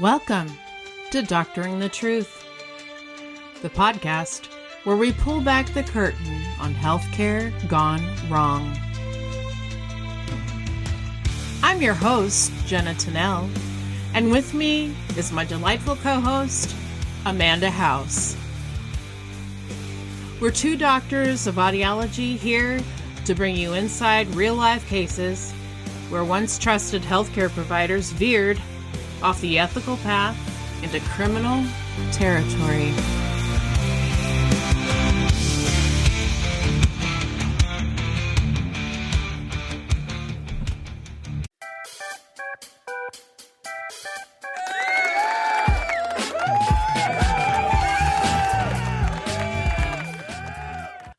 Welcome to Doctoring the Truth, the podcast where we pull back the curtain on healthcare gone wrong. I'm your host, Jenna Tennell, and with me is my delightful co-host, Amanda House. We're two doctors of audiology here to bring you inside real-life cases where once trusted healthcare providers veered off the ethical path into criminal territory.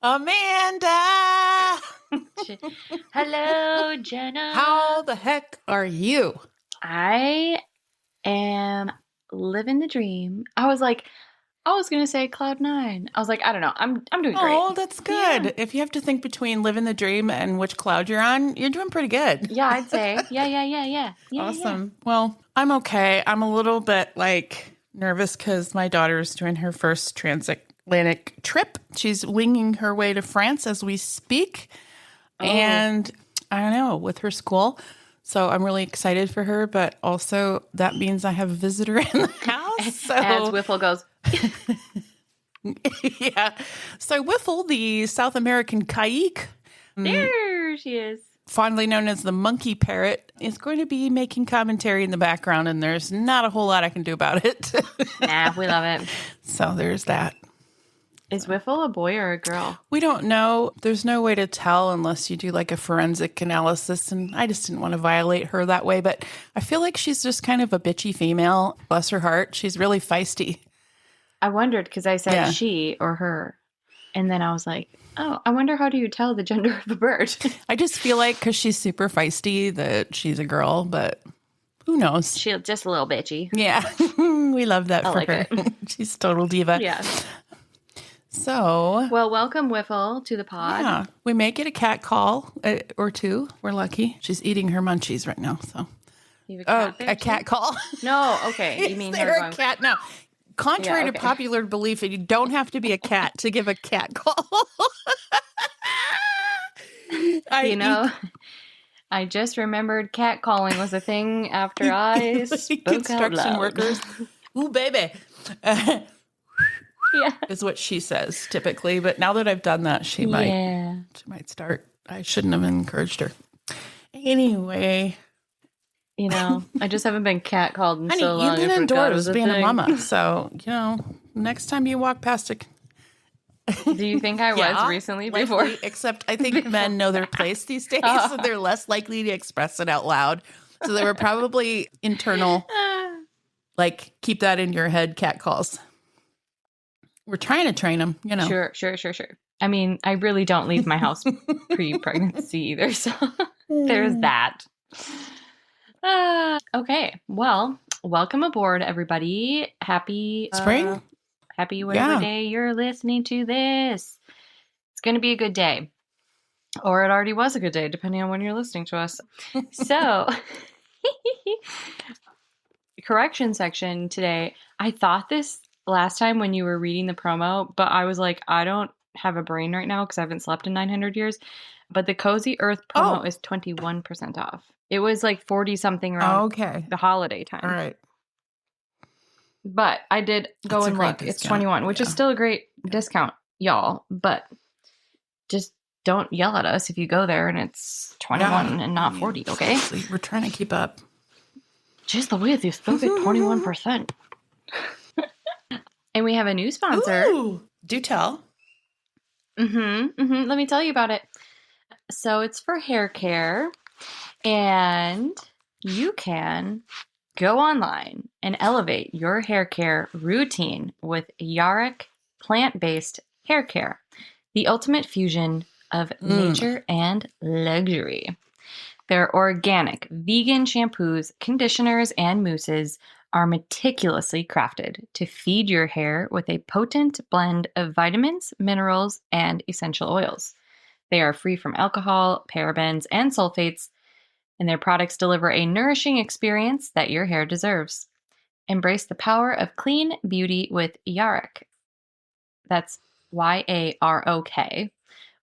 Amanda! Hello, Jenna. How the heck are you? I am living the dream. I was going to say cloud nine. I was like, I don't know. I'm doing great. Oh, that's good. Yeah. If you have to think between living the dream and which cloud you're on, you're doing pretty good. Yeah, I'd say. Yeah. Awesome. Well, I'm okay. I'm a little bit nervous because my daughter's doing her first transatlantic trip. She's winging her way to France as we speak. Oh. And I don't know, with her school. So I'm really excited for her, but also that means I have a visitor in the house. So. As Wiffle goes. Yeah. So Wiffle, the South American kaik. There she is. Fondly known as the monkey parrot, is going to be making commentary in the background, and there's not a whole lot I can do about it. Nah, we love it. So there's that. Is Wiffle a boy or a girl? We don't know. There's no way to tell unless you do a forensic analysis, and I just didn't want to violate her that way. But I feel like she's just kind of a bitchy female. Bless her heart. She's really feisty. I wondered because I said she or her. And then I was like, oh, I wonder how do you tell the gender of a bird? I just feel like because she's super feisty that she's a girl, but who knows? She's just a little bitchy. Yeah. We love that for her. It. She's total diva. Yeah. So. Well, welcome, Wiffle, to the pod. Yeah. We may get a cat call or two. We're lucky. She's eating her munchies right now. So. You have a cat call? No. Okay. You mean her a cat? No. Contrary to popular belief, you don't have to be a cat to give a cat call. I just remembered cat calling was a thing after I spoke construction out loud. Workers. Ooh, baby. Yeah, is what she says typically. But now that I've done that, she might start. I shouldn't have encouraged her. Anyway. I just haven't been catcalled in so long. You've been indoors being a mama. So, next time you walk past a... Do you think I was recently before? Except I think men know their place these days, so they're less likely to express it out loud. So they were probably internal, keep that in your head cat calls. We're trying to train them, Sure. I mean, I really don't leave my house pre-pregnancy either, so there's that. Okay. Well, welcome aboard, everybody. Happy spring. Happy whatever day you're listening to this. It's going to be a good day. Or it already was a good day, depending on when you're listening to us. So, correction section today. I thought this last time when you were reading the promo, but I was like, I don't have a brain right now because I haven't slept in 900 years. But the Cozy Earth promo is 21% off. It was 40-something around the holiday time. All right. But I did go and look. It's 21, which is still a great discount, y'all. But just don't yell at us if you go there and it's 21 and not 40, okay? We're trying to keep up. Just the way you spoke at 21%. And we have a new sponsor. Ooh, do tell. Let me tell you about it. So it's for hair care. And you can go online and elevate your hair care routine with Yarrick plant-based hair care, the ultimate fusion of nature and luxury. Their organic, vegan shampoos, conditioners, and mousses are meticulously crafted to feed your hair with a potent blend of vitamins, minerals, and essential oils. They are free from alcohol, parabens, and sulfates, and their products deliver a nourishing experience that your hair deserves. Embrace the power of clean beauty with Yarok. That's Yarok,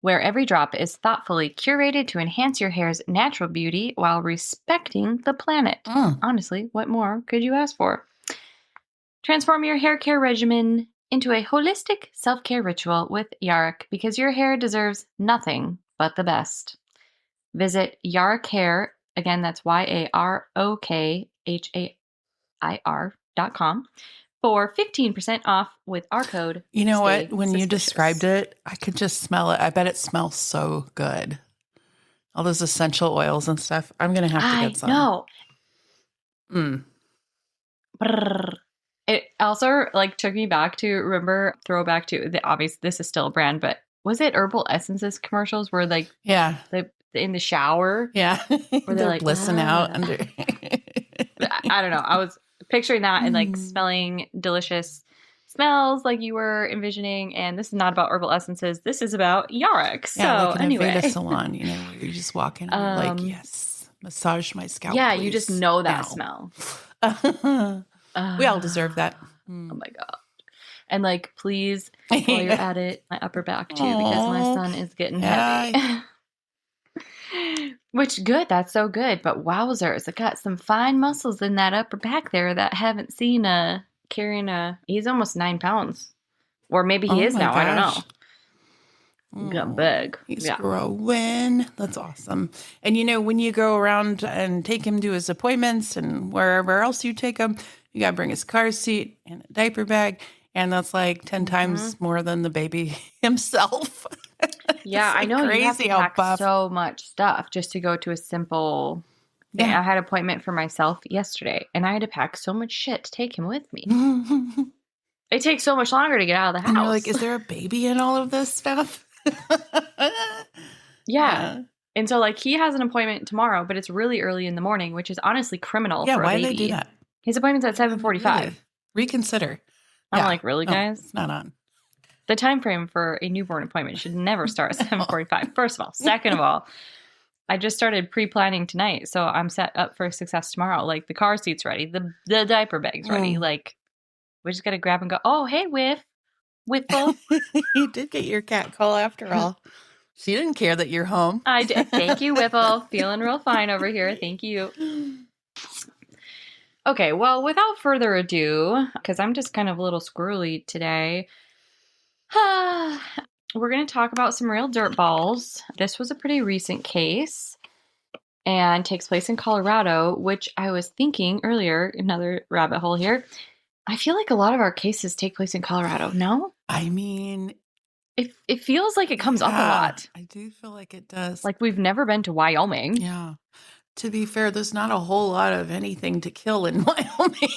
where every drop is thoughtfully curated to enhance your hair's natural beauty while respecting the planet. Honestly, what more could you ask for? Transform your hair care regimen into a holistic self-care ritual with Yarok because your hair deserves nothing but the best. Visit Yarok Hair, again, that's YAROKHAIR.com, for 15% off with our code. You know Stay what? When you suspicious. described it, I could just smell it. I bet it smells so good. All those essential oils and stuff. I'm going to have to get some. I know. Mm. Brrr. It also took me back to throwback to the obvious. This is still a brand, but was it Herbal Essences commercials where yeah, they in the shower? Yeah, where they're blissing out under. I don't know. I was picturing that and smelling delicious smells like you were envisioning. And this is not about Herbal Essences. This is about Yarok. So like anyway, a Veda salon, where you just walk in and you're yes, massage my scalp. Yeah, please. You just know that now. smell. We all deserve that. Oh my God. And please, while you're at it, my upper back too, because my son is getting heavy. Which, good. That's so good. But wowzers, I got some fine muscles in that upper back there that haven't seen he's almost 9 pounds. Or maybe he is now. Gosh. I don't know. Got big. He's growing. That's awesome. And when you go around and take him to his appointments and wherever else you take him, you got to bring his car seat and a diaper bag. And that's 10 times more than the baby himself. Yeah, I know. You have to pack so much stuff just to go to a simple thing. I had an appointment for myself yesterday, and I had to pack so much shit to take him with me. It takes so much longer to get out of the house. And you're like, is there a baby in all of this stuff? Yeah. And so he has an appointment tomorrow, but it's really early in the morning, which is honestly criminal for a baby. Yeah, why do they do that? His appointment's at 7:45. Really? Reconsider. I'm really, guys? It's not on. The time frame for a newborn appointment should never start at 7:45. First of all. Second of all, I just started pre-planning tonight, so I'm set up for success tomorrow. The car seat's ready. The diaper bag's ready. We just got to grab and go, oh, hey, Whiffle. You did get your cat call after all. She didn't care that you're home. I did. Thank you, Whiffle. Feeling real fine over here. Thank you. Okay, well, without further ado, because I'm just kind of a little squirrely today, we're going to talk about some real dirt balls. This was a pretty recent case and takes place in Colorado, which I was thinking earlier, another rabbit hole here. I feel like a lot of our cases take place in Colorado, no? I mean, it feels like it comes up a lot. I do feel like it does. We've never been to Wyoming. Yeah. To be fair, there's not a whole lot of anything to kill in Wyoming.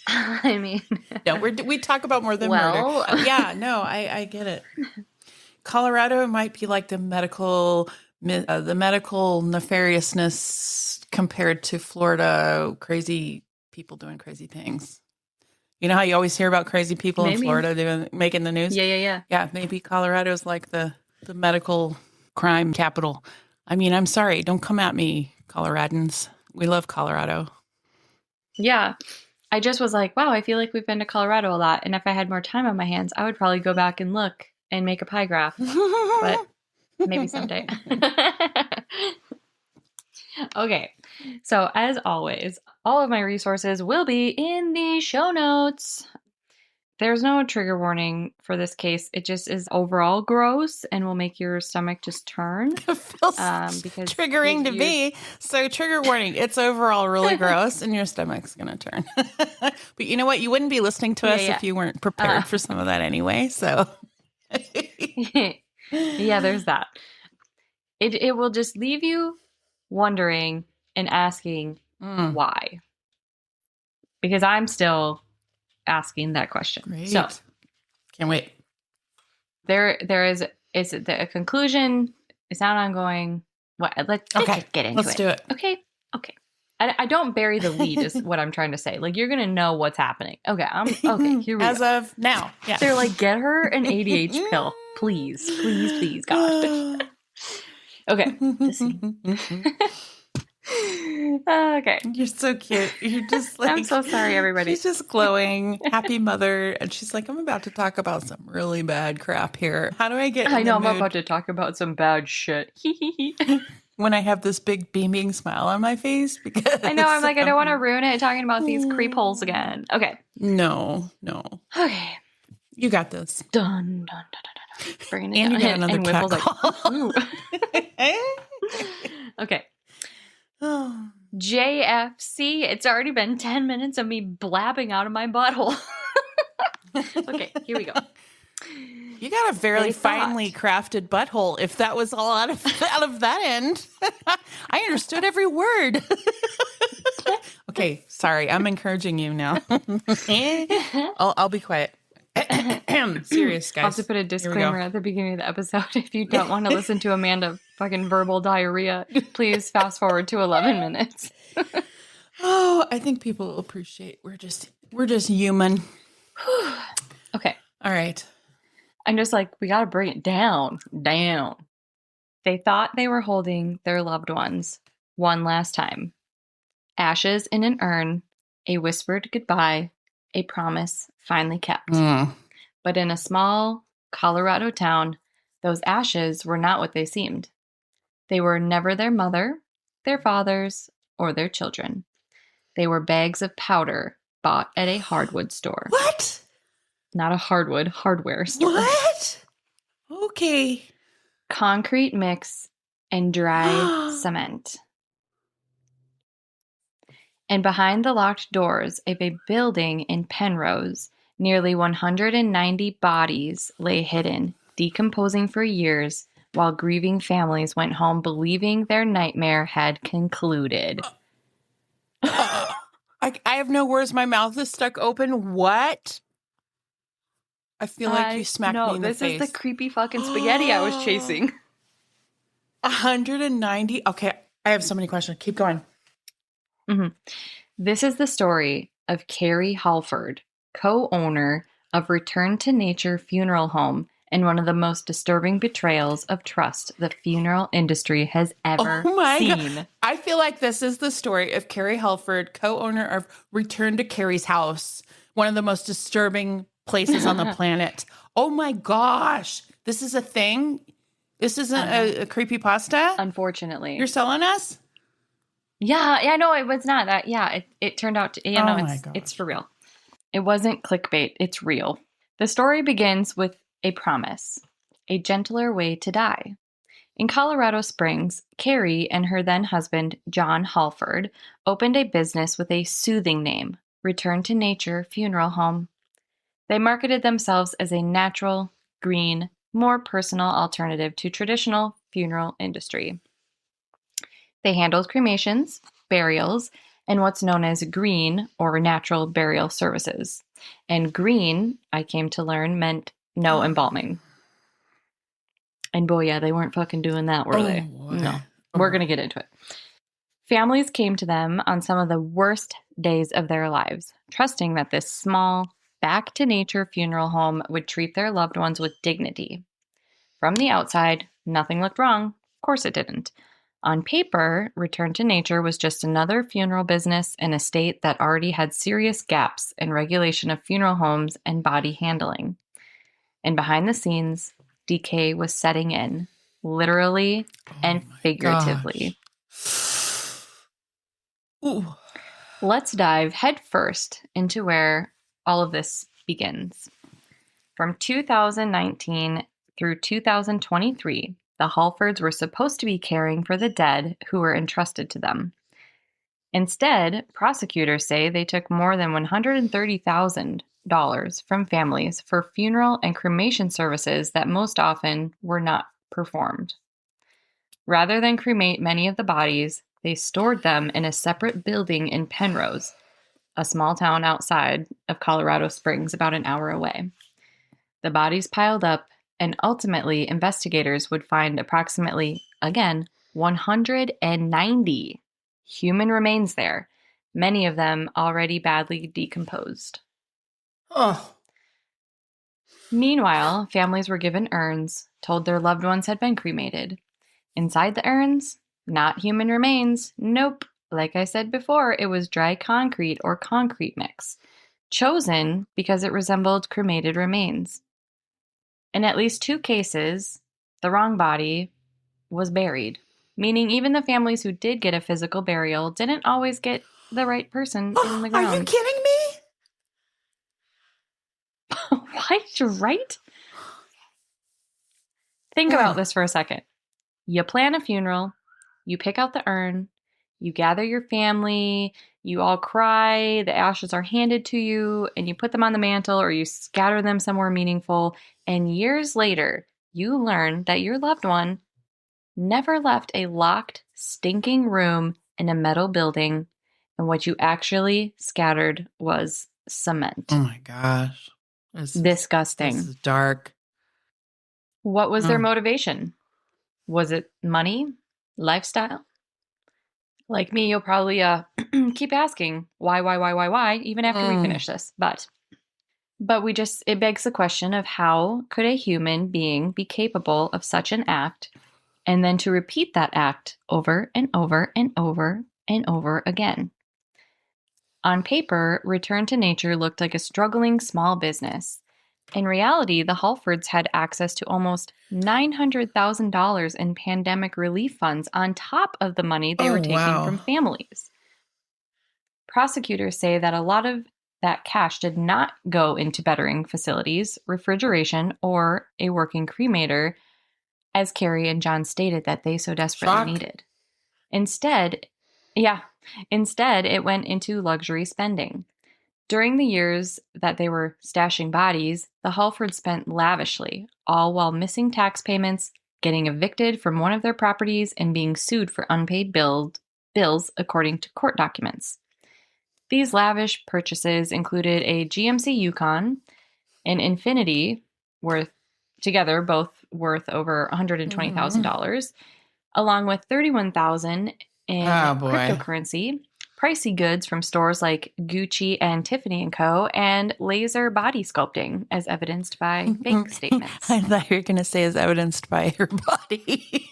I mean, no, we talk about more than murder. Yeah, no, I get it. Colorado might be the medical nefariousness compared to Florida, crazy people doing crazy things. You know how you always hear about crazy people in Florida making the news? Yeah. Yeah, maybe Colorado's the medical crime capital. I mean, I'm sorry. Don't come at me, Coloradans. We love Colorado. Yeah. I just was wow, I feel like we've been to Colorado a lot. And if I had more time on my hands, I would probably go back and look and make a pie graph. But maybe someday. Okay. So as always, all of my resources will be in the show notes. There's no trigger warning for this case. It just is overall gross and will make your stomach just turn. It feels because triggering to me. So trigger warning. It's overall really gross and your stomach's going to turn. But you know what? You wouldn't be listening to us if you weren't prepared for some of that anyway. So yeah, there's that. It will just leave you wondering and asking why. Because I'm still asking that question. Great. So can't wait. There is a conclusion. It's not ongoing. Let's get into it. Let's do it. Okay. I don't bury the lead is what I'm trying to say. You're gonna know what's happening. Okay. Here we go. As of now. Yeah. They're get her an ADHD pill, please, gosh. Okay. Okay. You're so cute. You're just like, I'm so sorry, everybody. She's just glowing, happy mother. And she's like, I'm about to talk about some really bad crap here. How do I get in I know the I'm mood about to talk about some bad shit. when I have this big beaming smile on my face? Because I know, I'm like, I don't want to ruin it talking about these creep holes again. Okay. No. Okay. You got this. Dun, dun, dun, dun, dun. Bringing it And down. you got another and cat Whipple's like, call. ooh. Okay. Oh. JFC, it's already been 10 minutes of me blabbing out of my butthole. Okay, here we go. You got a very finely crafted butthole. If that was all out of that end, I understood every word. Okay, sorry, I'm encouraging you now. I'll be quiet. Serious, guys. I'll have to put a disclaimer at the beginning of the episode. If you don't want to listen to Amanda fucking verbal diarrhea, please fast forward to 11 minutes. Oh, I think people will appreciate. We're just human. Okay. All right. I'm just like, we got to bring it down. They thought they were holding their loved ones one last time. Ashes in an urn, a whispered goodbye, a promise finally kept. But in a small Colorado town, those ashes were not what they seemed. They were never their mother, their fathers, or their children. They were bags of powder bought at a hardwood store. What? Not a hardware store. What? Okay. Concrete mix and dry cement. And behind the locked doors of a building in Penrose, nearly 190 bodies lay hidden, decomposing for years, while grieving families went home believing their nightmare had concluded. I have no words. My mouth is stuck open. What? I feel like you smacked me in the face. No, this is the creepy fucking spaghetti I was chasing. 190? Okay, I have so many questions. Keep going. Mm-hmm. This is the story of Carrie Halford, co-owner of Return to Nature Funeral Home and one of the most disturbing betrayals of trust the funeral industry has ever seen. God. I feel like this is the story of Carrie Halford, co-owner of Return to Carrie's House, one of the most disturbing places on the planet. Oh my gosh. This is a thing? This isn't a creepypasta? Unfortunately. You're selling us? Yeah, no, it was not that. Yeah, it turned out to, it's for real. It wasn't clickbait. It's real. The story begins with a promise, a gentler way to die. In Colorado Springs, Carrie and her then husband, John Halford, opened a business with a soothing name, Return to Nature Funeral Home. They marketed themselves as a natural, green, more personal alternative to traditional funeral industry. They handled cremations, burials, and what's known as green or natural burial services. And green, I came to learn, meant no embalming. And boy, yeah, they weren't fucking doing that, were they? Boy. No. We're going to get into it. Families came to them on some of the worst days of their lives, trusting that this small, back-to-nature funeral home would treat their loved ones with dignity. From the outside, nothing looked wrong. Of course it didn't. On paper, Return to Nature was just another funeral business in a state that already had serious gaps in regulation of funeral homes and body handling. And behind the scenes, decay was setting in, literally and figuratively. Ooh. Let's dive headfirst into where all of this begins. From 2019 through 2023, the Halfords were supposed to be caring for the dead who were entrusted to them. Instead, prosecutors say they took more than $130,000 from families for funeral and cremation services that most often were not performed. Rather than cremate many of the bodies, they stored them in a separate building in Penrose, a small town outside of Colorado Springs, about an hour away. The bodies piled up, and ultimately investigators would find approximately, again, 190 human remains there, many of them already badly decomposed. Oh. Meanwhile, families were given urns, told their loved ones had been cremated. Inside the urns, not human remains, nope, Like I said before, it was dry concrete or concrete mix, chosen because it resembled cremated remains. In at least 2 cases, the wrong body was buried, meaning even the families who did get a physical burial didn't always get the right person in the Are you ground. kidding me? What? Right? Think about this for a second. You plan a funeral, you pick out the urn, you gather your family, you all cry, the ashes are handed to you, and you put them on the mantle or you scatter them somewhere meaningful. And years later, you learn that your loved one never left a locked, stinking room in a metal building, and what you actually scattered was cement. Oh my gosh. Disgusting. This is dark. What was their motivation? Was it money? Lifestyle? Like me, you'll probably keep asking why, even after we finish this. But it begs the question of how could a human being be capable of such an act and then to repeat that act over and over and over and over again? On paper, Return to Nature looked like a struggling small business. In reality, the Halfords had access to almost $900,000 in pandemic relief funds on top of the money they were taking from families. Prosecutors say that a lot of that cash did not go into bettering facilities, refrigeration, or a working cremator, as Carrie and John stated that they so desperately needed. Instead, it went into luxury spending. During the years that they were stashing bodies, the Halfords spent lavishly, all while missing tax payments, getting evicted from one of their properties, and being sued for unpaid bills according to court documents. These lavish purchases included a GMC Yukon, an Infiniti, both worth over $120,000, along with $31,000 in cryptocurrency, pricey goods from stores like Gucci and Tiffany & Co., and laser body sculpting, as evidenced by bank statements. I thought you were going to say as evidenced by her body.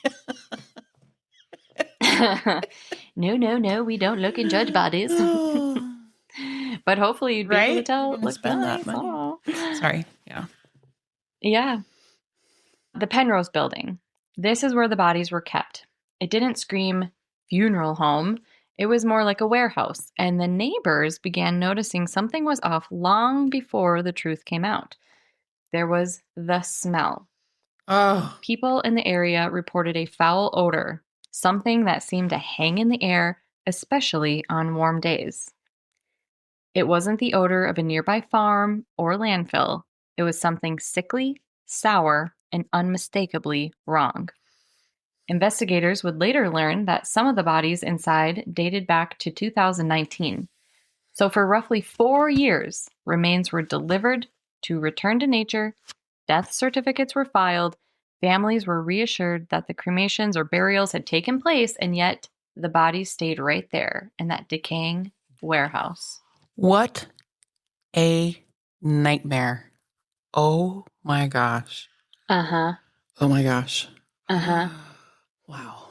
No, we don't look and judge bodies. But hopefully you'd be able to tell. Look, spend that money. Oh. Sorry. Yeah. Yeah. The Penrose building. This is where the bodies were kept. It didn't scream funeral home. It was more like a warehouse, and the neighbors began noticing something was off long before the truth came out. There was the smell. Oh. People in the area reported a foul odor, something that seemed to hang in the air, especially on warm days. It wasn't the odor of a nearby farm or landfill. It was something sickly, sour, and unmistakably wrong. Investigators would later learn that some of the bodies inside dated back to 2019. So for roughly 4 years, remains were delivered to Return to Nature, death certificates were filed, families were reassured that the cremations or burials had taken place, and yet the bodies stayed right there in that decaying warehouse. What a nightmare. Oh my gosh. Uh-huh. Oh my gosh. Uh-huh. Wow.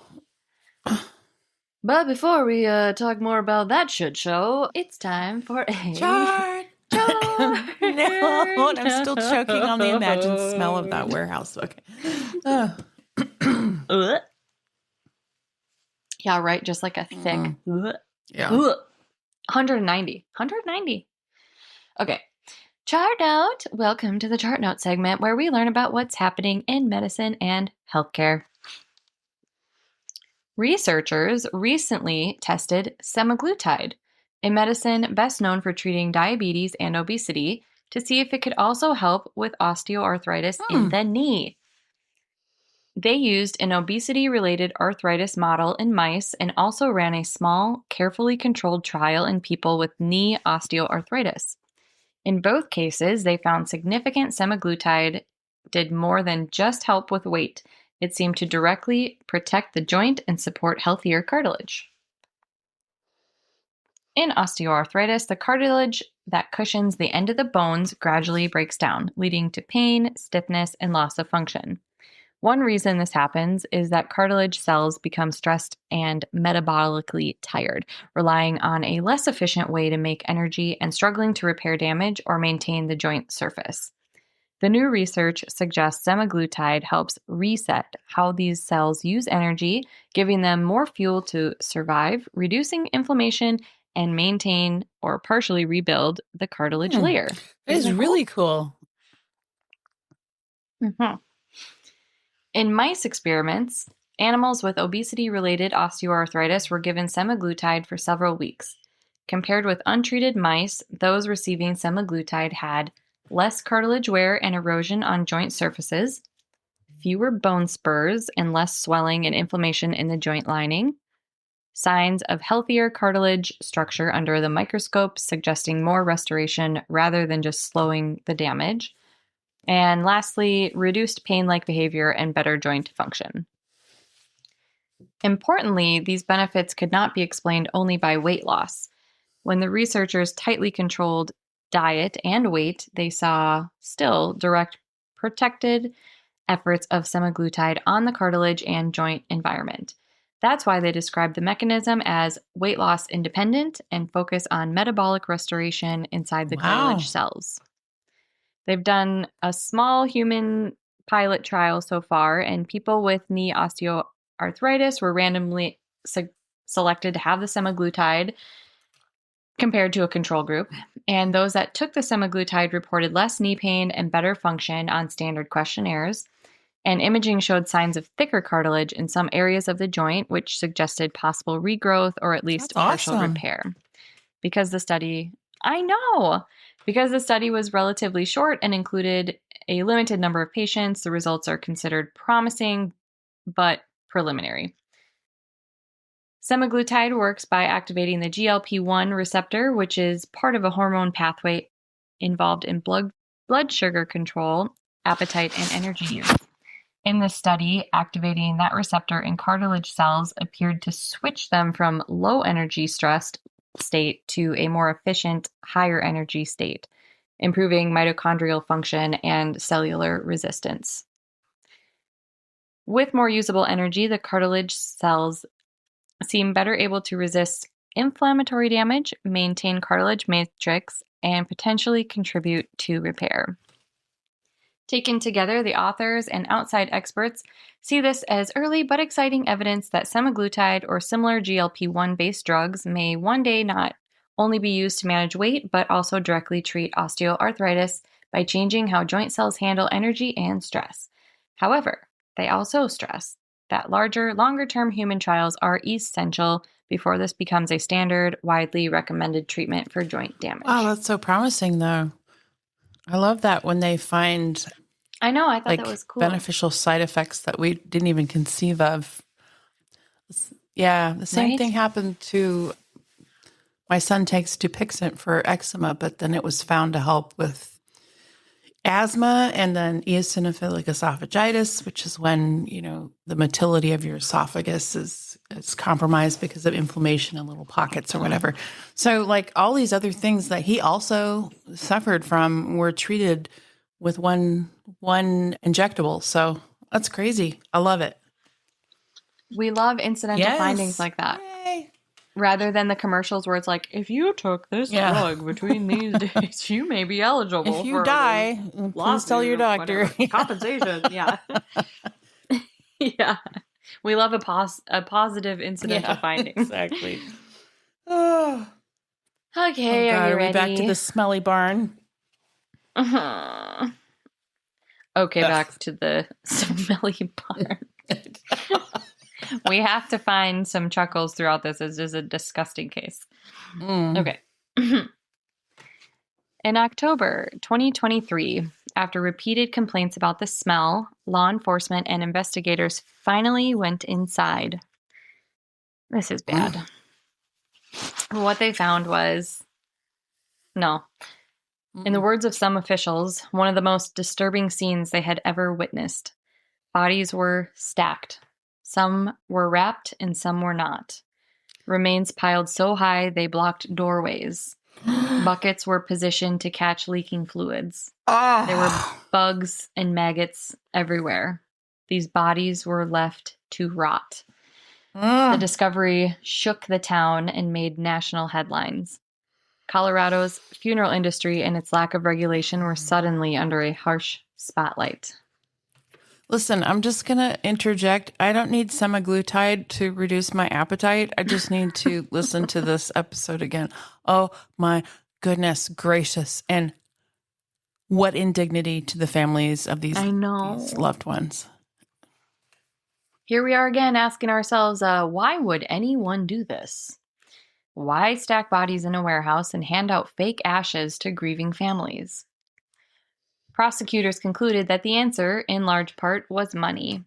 But before we talk more about that shit show, it's time for a chart. No, I'm still choking on the imagined smell of that warehouse. Okay. Yeah, right. Just like a thick. Yeah. 190. Okay. Chart note. Welcome to the chart note segment where we learn about what's happening in medicine and healthcare. Researchers recently tested semaglutide, a medicine best known for treating diabetes and obesity, to see if it could also help with osteoarthritis in the knee. They used an obesity-related arthritis model in mice and also ran a small, carefully controlled trial in people with knee osteoarthritis. In both cases, they found significant semaglutide did more than just help with weight. It seemed to directly protect the joint and support healthier cartilage. In osteoarthritis, the cartilage that cushions the end of the bones gradually breaks down, leading to pain, stiffness, and loss of function. One reason this happens is that cartilage cells become stressed and metabolically tired, relying on a less efficient way to make energy and struggling to repair damage or maintain the joint surface. The new research suggests semaglutide helps reset how these cells use energy, giving them more fuel to survive, reducing inflammation, and maintain or partially rebuild the cartilage layer. It is really cool. Mm-hmm. In mice experiments, animals with obesity-related osteoarthritis were given semaglutide for several weeks. Compared with untreated mice, those receiving semaglutide had less cartilage wear and erosion on joint surfaces, fewer bone spurs and less swelling and inflammation in the joint lining, signs of healthier cartilage structure under the microscope suggesting more restoration rather than just slowing the damage, and lastly, reduced pain-like behavior and better joint function. Importantly, these benefits could not be explained only by weight loss. When the researchers tightly controlled diet and weight, they saw still direct protected efforts of semaglutide on the cartilage and joint environment. That's why they describe the mechanism as weight loss independent and focus on metabolic restoration inside the cartilage cells. They've done a small human pilot trial so far, and people with knee osteoarthritis were randomly selected to have the semaglutide compared to a control group. And those that took the semaglutide reported less knee pain and better function on standard questionnaires. And imaging showed signs of thicker cartilage in some areas of the joint, which suggested possible regrowth or at least partial repair. Because the study was relatively short and included a limited number of patients, the results are considered promising, but preliminary. Semaglutide works by activating the GLP-1 receptor, which is part of a hormone pathway involved in blood sugar control, appetite, and energy use. In this study, activating that receptor in cartilage cells appeared to switch them from low energy stressed state to a more efficient, higher energy state, improving mitochondrial function and cellular resistance. With more usable energy, the cartilage cells seem better able to resist inflammatory damage, maintain cartilage matrix, and potentially contribute to repair. Taken together, the authors and outside experts see this as early but exciting evidence that semaglutide or similar GLP-1 based drugs may one day not only be used to manage weight, but also directly treat osteoarthritis by changing how joint cells handle energy and stress. However, they also stress that longer-term human trials are essential before this becomes a standard, widely recommended treatment for joint damage. Oh, that's so promising, though. I love that when they find I thought that was cool. Beneficial side effects that we didn't even conceive of. Yeah, the same thing happened to my son takes Dupixent for eczema, but then it was found to help with asthma and then eosinophilic esophagitis, which is when, the motility of your esophagus is compromised because of inflammation in little pockets or whatever. So all these other things that he also suffered from were treated with one injectable. So that's crazy. I love it. We love incidental findings like that. Yay. Rather than the commercials where it's like, if you took this drug between these days, you may be eligible. If you die, please tell your doctor. Compensation. Yeah. Yeah. We love a positive incidental finding. Exactly. Oh. Okay, God, are you ready? We back to the smelly barn? Uh-huh. Okay, back to the smelly barn. We have to find some chuckles throughout this. It's just a disgusting case. Okay. In October 2023, after repeated complaints about the smell, law enforcement and investigators finally went inside. This is bad. What they found was, in the words of some officials, one of the most disturbing scenes they had ever witnessed. Bodies were stacked. Some were wrapped and some were not. Remains piled so high they blocked doorways. Buckets were positioned to catch leaking fluids. There were bugs and maggots everywhere. these bodies were left to rot. The Mm. discovery shook the town and made national headlines. Colorado's funeral industry and its lack of regulation were suddenly under a harsh spotlight. Listen, I'm just going to interject. I don't need semaglutide to reduce my appetite. I just need to listen to this episode again. Oh my goodness gracious. And what indignity to the families of these loved ones. Here we are again asking ourselves, why would anyone do this? Why stack bodies in a warehouse and hand out fake ashes to grieving families? Prosecutors concluded that the answer, in large part, was money.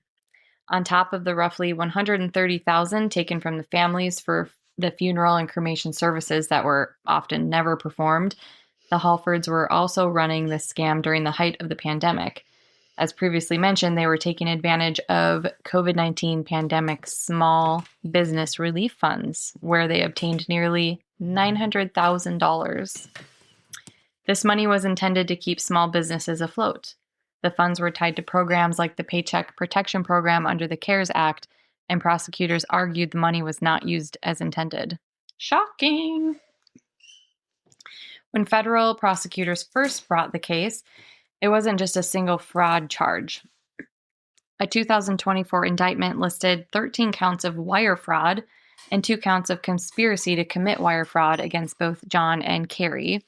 On top of the roughly $130,000 taken from the families for the funeral and cremation services that were often never performed, the Halfords were also running this scam during the height of the pandemic. As previously mentioned, they were taking advantage of COVID-19 pandemic small business relief funds, where they obtained nearly $900,000. This money was intended to keep small businesses afloat. The funds were tied to programs like the Paycheck Protection Program under the CARES Act, and prosecutors argued the money was not used as intended. Shocking! When federal prosecutors first brought the case, it wasn't just a single fraud charge. A 2024 indictment listed 13 counts of wire fraud and 2 counts of conspiracy to commit wire fraud against both John and Carrie,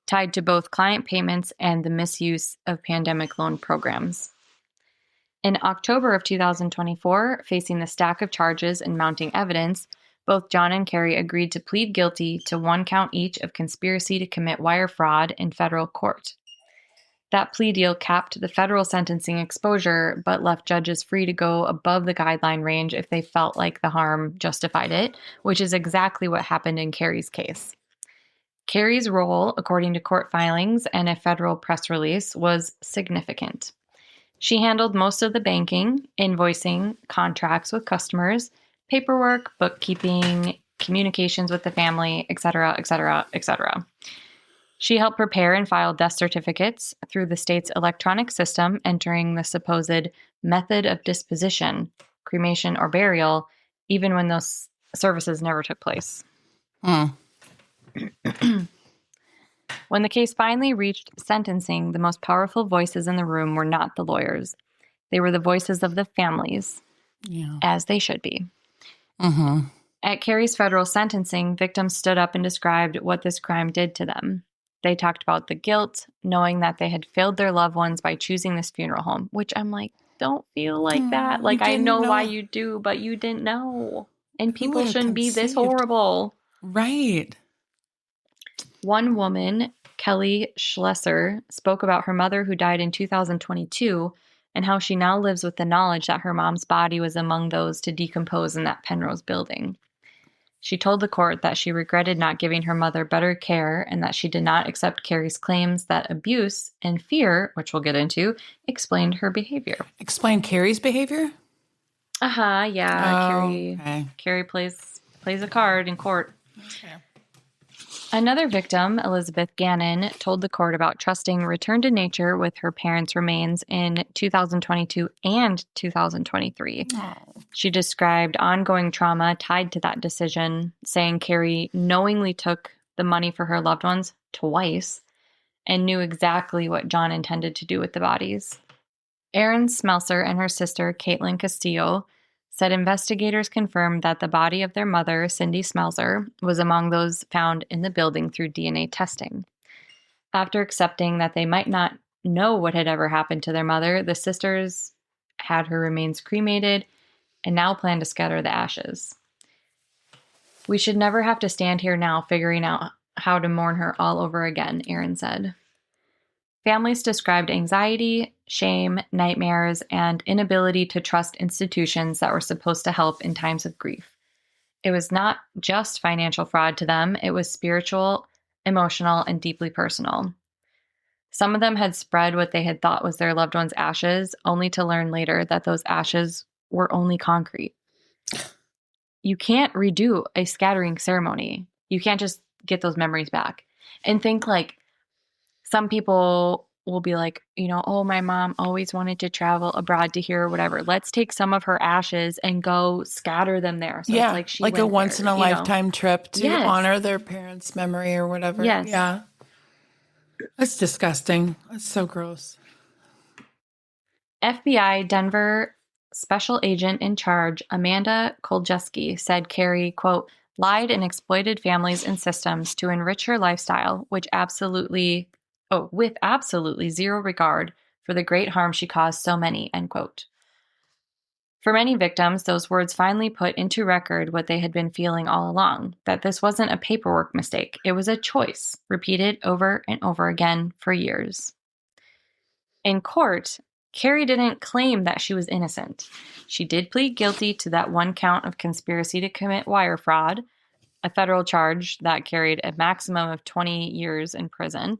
tied to both client payments and the misuse of pandemic loan programs. In October of 2024, facing the stack of charges and mounting evidence, both John and Carrie agreed to plead guilty to 1 count each of conspiracy to commit wire fraud in federal court. That plea deal capped the federal sentencing exposure, but left judges free to go above the guideline range if they felt like the harm justified it, which is exactly what happened in Carrie's case. Carrie's role, according to court filings and a federal press release, was significant. She handled most of the banking, invoicing, contracts with customers, paperwork, bookkeeping, communications with the family, etc., etc., etc. She helped prepare and file death certificates through the state's electronic system, entering the supposed method of disposition, cremation or burial, even when those services never took place. When the case finally reached sentencing, the most powerful voices in the room were not the lawyers. They were the voices of the families, as they should be. At Carrie's federal sentencing, victims stood up and described what this crime did to them. They talked about the guilt, knowing that they had failed their loved ones by choosing this funeral home, which I'm like, don't feel like that. Like, I know why you do, but you didn't know. And people shouldn't be this horrible. Right. One woman, Kelly Schlesser, spoke about her mother who died in 2022 and how she now lives with the knowledge that her mom's body was among those to decompose in that Penrose building. She told the court that she regretted not giving her mother better care and that she did not accept Carrie's claims that abuse and fear, which we'll get into, explained her behavior. Explain Carrie's behavior? Yeah. Oh, okay. Carrie plays a card in court. Okay. Another victim, Elizabeth Gannon, told the court about trusting return to nature with her parents' remains in 2022 and 2023. Oh. She described ongoing trauma tied to that decision, saying Carrie knowingly took the money for her loved ones twice and knew exactly what John intended to do with the bodies. Erin Smelser and her sister, Caitlin Castillo, said investigators confirmed that the body of their mother, Cindy Smelser, was among those found in the building through DNA testing. After accepting that they might not know what had ever happened to their mother, the sisters had her remains cremated and now plan to scatter the ashes. We should never have to stand here now figuring out how to mourn her all over again, Erin said. Families described anxiety, shame, nightmares, and inability to trust institutions that were supposed to help in times of grief. It was not just financial fraud to them, it was spiritual, emotional, and deeply personal. Some of them had spread what they had thought was their loved one's ashes, only to learn later that those ashes were only concrete. You can't redo a scattering ceremony. You can't just get those memories back. And think like, some people will be like, oh, my mom always wanted to travel abroad to here or whatever. Let's take some of her ashes and go scatter them there. So it's like she like a went once in a there, lifetime trip to Yes. honor their parents' memory or whatever. Yes. Yeah. That's disgusting. That's so gross. FBI Denver special agent in charge, Amanda Koljeski, said Carrie, quote, lied and exploited families and systems to enrich her lifestyle, with absolutely zero regard for the great harm she caused so many, end quote. For many victims, those words finally put into record what they had been feeling all along, that this wasn't a paperwork mistake. It was a choice, repeated over and over again for years. In court, Carrie didn't claim that she was innocent. She did plead guilty to that one count of conspiracy to commit wire fraud, a federal charge that carried a maximum of 20 years in prison.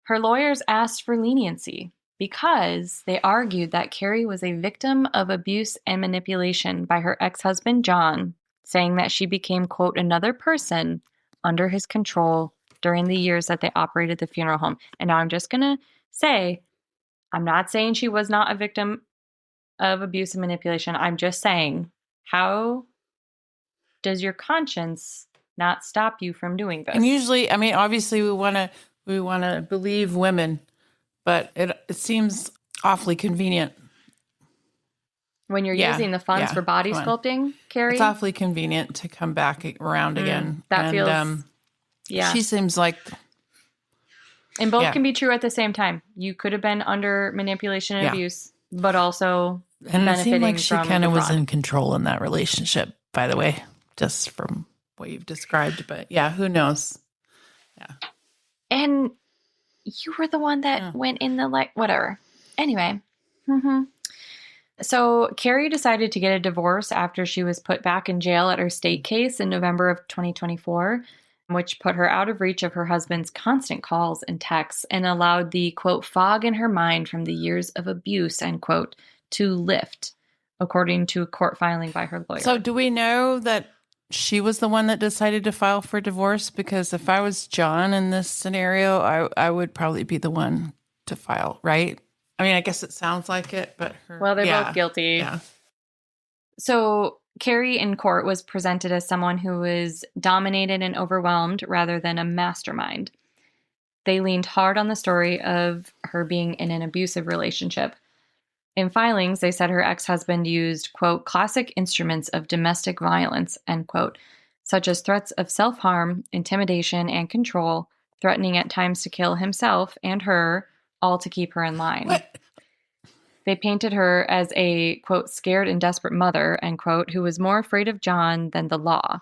Her lawyers asked for leniency because they argued that Carrie was a victim of abuse and manipulation by her ex-husband, John, saying that she became, quote, another person under his control during the years that they operated the funeral home. And now I'm just going to say, I'm not saying she was not a victim of abuse and manipulation. I'm just saying, how does your conscience not stop you from doing this? And usually, I mean, obviously we want to believe women, but it seems awfully convenient. When you're using the funds for body sculpting, Carrie? It's awfully convenient to come back around again. That feels, She seems like... And both can be true at the same time. You could have been under manipulation and abuse, but also benefiting it seemed like she kind of was fraud. in control in that relationship, by the way, just from what you've described. But yeah, who knows? Yeah. And you were the one that went in the, whatever. Anyway. So Carrie decided to get a divorce after she was put back in jail at her state case in November of 2024. Which put her out of reach of her husband's constant calls and texts and allowed the, quote, fog in her mind from the years of abuse, end quote, to lift, according to a court filing by her lawyer. So do we know that she was the one that decided to file for divorce? Because if I was John in this scenario, I would probably be the one to file, right? I mean, I guess it sounds like it, but... Well, they're both guilty. Yeah. So Carrie in court was presented as someone who was dominated and overwhelmed rather than a mastermind. They leaned hard on the story of her being in an abusive relationship. In filings, they said her ex-husband used, quote, classic instruments of domestic violence, end quote, such as threats of self-harm, intimidation, and control, threatening at times to kill himself and her, all to keep her in line. What? They painted her as a, quote, scared and desperate mother, end quote, who was more afraid of John than the law.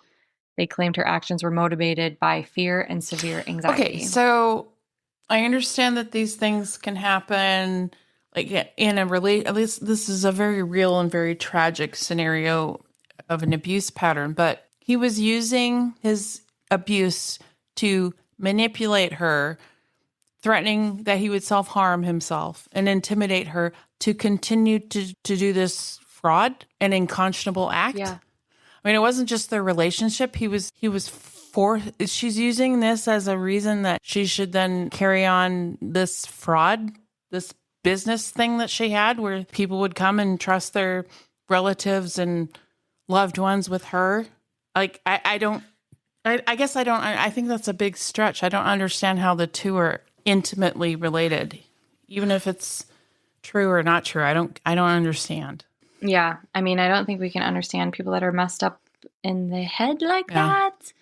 They claimed her actions were motivated by fear and severe anxiety. Okay, so I understand that these things can happen, like in a at least this is a very real and very tragic scenario of an abuse pattern, but he was using his abuse to manipulate her, threatening that he would self-harm himself and intimidate her to continue to do this fraud and unconscionable act. Yeah. I mean, it wasn't just their relationship. She's using this as a reason that she should then carry on this fraud, this business thing that she had where people would come and trust their relatives and loved ones with her. Like, I think that's a big stretch. I don't understand how the two are intimately related, even if it's true or not true. I don't understand. Yeah. I mean, I don't think we can understand people that are messed up in the head like that.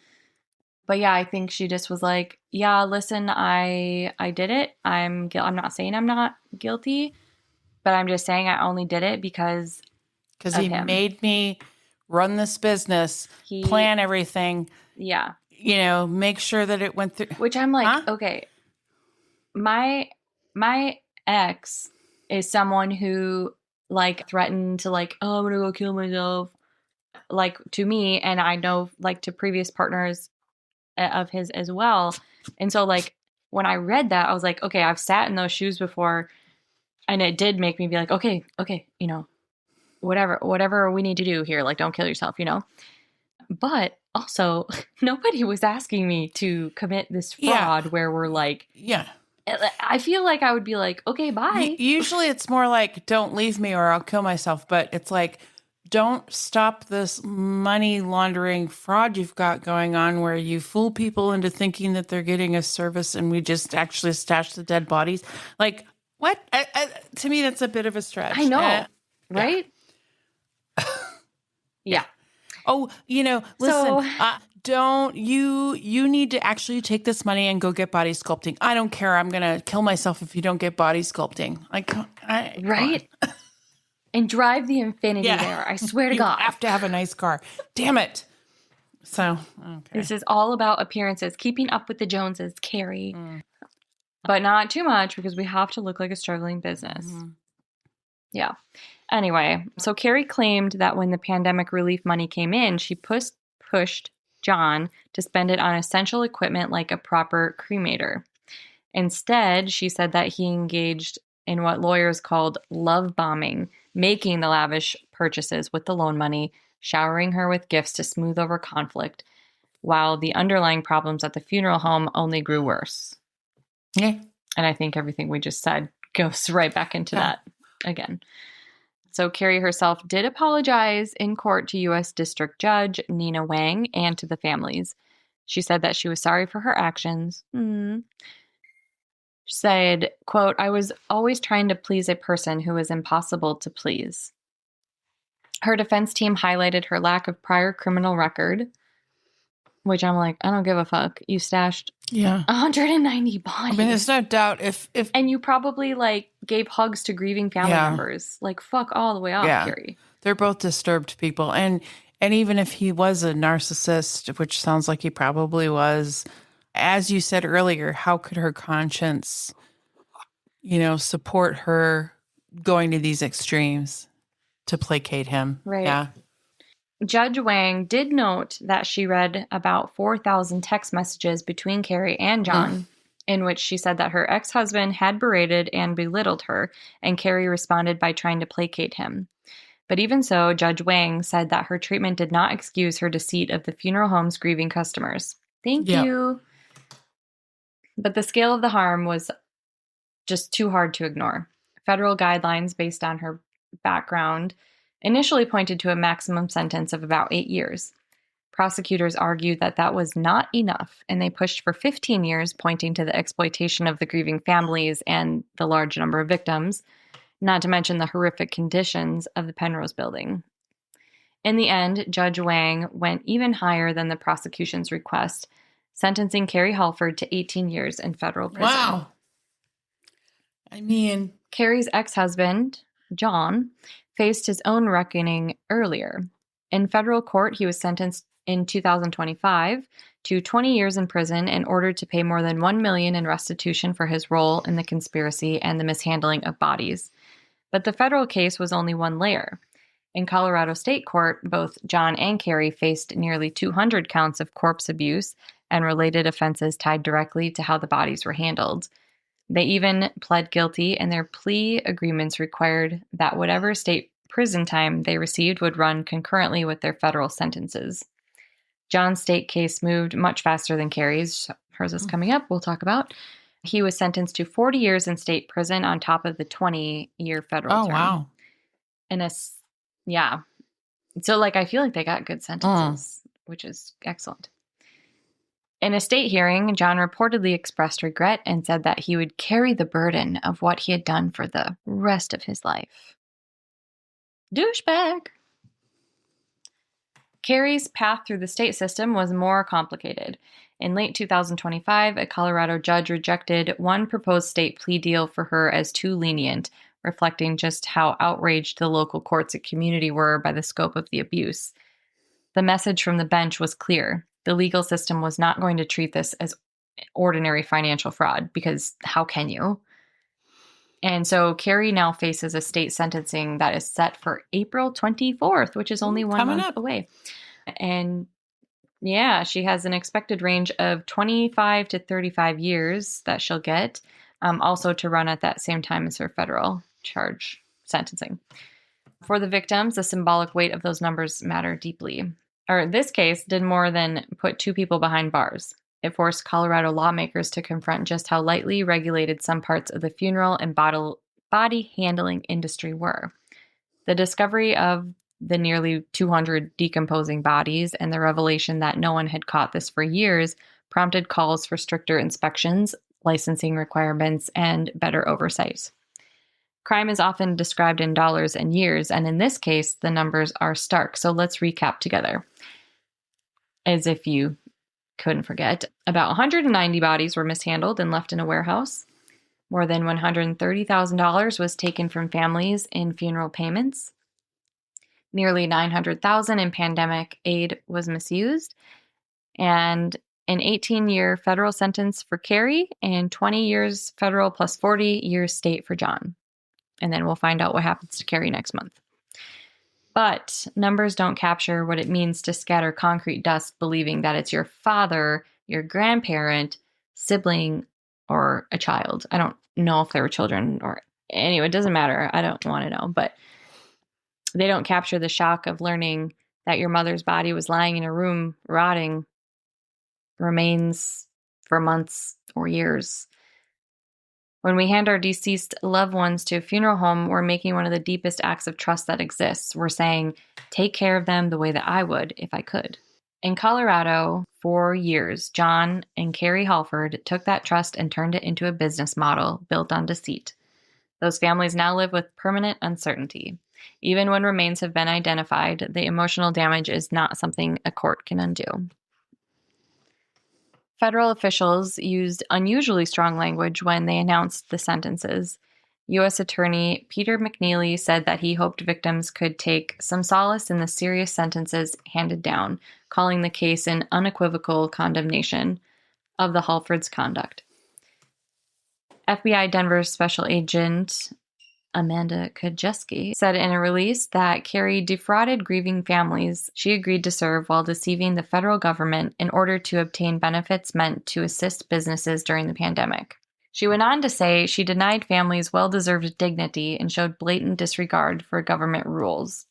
But yeah, I think she just was like, yeah, listen, I did it. I'm not saying I'm not guilty, but I'm just saying I only did it because he made me run this business, plan everything. Yeah. Make sure that it went through. Which I'm like, okay, my ex is someone who like threatened to like, oh, I'm gonna go kill myself, like to me, and I know like to previous partners of his as well. And so like when I read that, I was like, okay, I've sat in those shoes before, and it did make me be like, okay, whatever we need to do here, like don't kill yourself, But also, nobody was asking me to commit this fraud where we're like, I feel like I would be like, okay, bye. Usually it's more like, don't leave me or I'll kill myself. But it's like, don't stop this money laundering fraud you've got going on where you fool people into thinking that they're getting a service and we just actually stash the dead bodies. Like, what? To me, that's a bit of a stretch. I know, right? Yeah. Oh, listen, don't you need to actually take this money and go get body sculpting. I don't care. I'm going to kill myself if you don't get body sculpting. Right? And drive the Infinity there. I swear to God. You have to have a nice car. Damn it. So, okay. This is all about appearances, keeping up with the Joneses, Carrie. But not too much because we have to look like a struggling business. Mm-hmm. Yeah. Anyway, so Carrie claimed that when the pandemic relief money came in, she pushed John to spend it on essential equipment like a proper cremator. Instead, she said that he engaged in what lawyers called love bombing, making the lavish purchases with the loan money, showering her with gifts to smooth over conflict, while the underlying problems at the funeral home only grew worse. Yeah. And I think everything we just said goes right back into that again. So Carrie herself did apologize in court to U.S. District Judge Nina Wang and to the families. She said that she was sorry for her actions. She said, quote, "I was always trying to please a person who was impossible to please." Her defense team highlighted her lack of prior criminal record, which I'm like, I don't give a fuck. You stashed 190 bodies. I mean, there's no doubt if and you probably like gave hugs to grieving family members. Like, fuck all the way off, Carrie. They're both disturbed people. And even if he was a narcissist, which sounds like he probably was, as you said earlier, how could her conscience, support her going to these extremes to placate him? Right. Yeah. Judge Wang did note that she read about 4,000 text messages between Carrie and John, in which she said that her ex-husband had berated and belittled her, and Carrie responded by trying to placate him. But even so, Judge Wang said that her treatment did not excuse her deceit of the funeral home's grieving customers. Thank you. But the scale of the harm was just too hard to ignore. Federal guidelines based on her background initially pointed to a maximum sentence of about 8 years. Prosecutors argued that that was not enough, and they pushed for 15 years, pointing to the exploitation of the grieving families and the large number of victims, not to mention the horrific conditions of the Penrose building. In the end, Judge Wang went even higher than the prosecution's request, sentencing Carrie Halford to 18 years in federal prison. Wow. I mean, Carrie's ex-husband, John, faced his own reckoning earlier. In federal court, he was sentenced in 2025 to 20 years in prison and ordered to pay more than $1 million in restitution for his role in the conspiracy and the mishandling of bodies. But the federal case was only one layer. In Colorado State Court, both John and Carrie faced nearly 200 counts of corpse abuse and related offenses tied directly to how the bodies were handled. They even pled guilty, and their plea agreements required that whatever state prison time they received would run concurrently with their federal sentences. John's state case moved much faster than Carrie's. Hers is coming up, we'll talk about. He was sentenced to 40 years in state prison on top of the 20-year federal term. Oh, wow. And so I feel like they got good sentences, which is excellent. In a state hearing, John reportedly expressed regret and said that he would carry the burden of what he had done for the rest of his life. Douchebag. Carrie's path through the state system was more complicated. In late 2025, a Colorado judge rejected one proposed state plea deal for her as too lenient, reflecting just how outraged the local courts and community were by the scope of the abuse. The message from the bench was clear. The legal system was not going to treat this as ordinary financial fraud, because how can you? And so Carrie now faces a state sentencing that is set for April 24th, which is only 1 month away. And she has an expected range of 25 to 35 years that she'll get, also to run at that same time as her federal charge sentencing. For the victims, the symbolic weight of those numbers matter deeply. This case did more than put 2 people behind bars. It forced Colorado lawmakers to confront just how lightly regulated some parts of the funeral and body handling industry were. The discovery of the nearly 200 decomposing bodies and the revelation that no one had caught this for years prompted calls for stricter inspections, licensing requirements, and better oversight. Crime is often described in dollars and years, and in this case, the numbers are stark. So let's recap together. As if you couldn't forget, about 190 bodies were mishandled and left in a warehouse. More than $130,000 was taken from families in funeral payments. Nearly $900,000 in pandemic aid was misused, and an 18-year federal sentence for Carrie and 20 years federal plus 40 years state for John. And then we'll find out what happens to Carrie next month. But numbers don't capture what it means to scatter concrete dust believing that it's your father, your grandparent, sibling, or a child. I don't know if they were children or anyway, it doesn't matter. I don't want to know. But they don't capture the shock of learning that your mother's body was lying in a room rotting remains for months or years. When we hand our deceased loved ones to a funeral home, we're making one of the deepest acts of trust that exists. We're saying, take care of them the way that I would if I could. In Colorado, for years, John and Carrie Halford took that trust and turned it into a business model built on deceit. Those families now live with permanent uncertainty. Even when remains have been identified, the emotional damage is not something a court can undo. Federal officials used unusually strong language when they announced the sentences. U.S. Attorney Peter McNeely said that he hoped victims could take some solace in the serious sentences handed down, calling the case an unequivocal condemnation of the Halfords' conduct. FBI Denver Special Agent Amanda Kajeski said in a release that Carrie defrauded grieving families she agreed to serve while deceiving the federal government in order to obtain benefits meant to assist businesses during the pandemic. She went on to say she denied families well-deserved dignity and showed blatant disregard for government rules.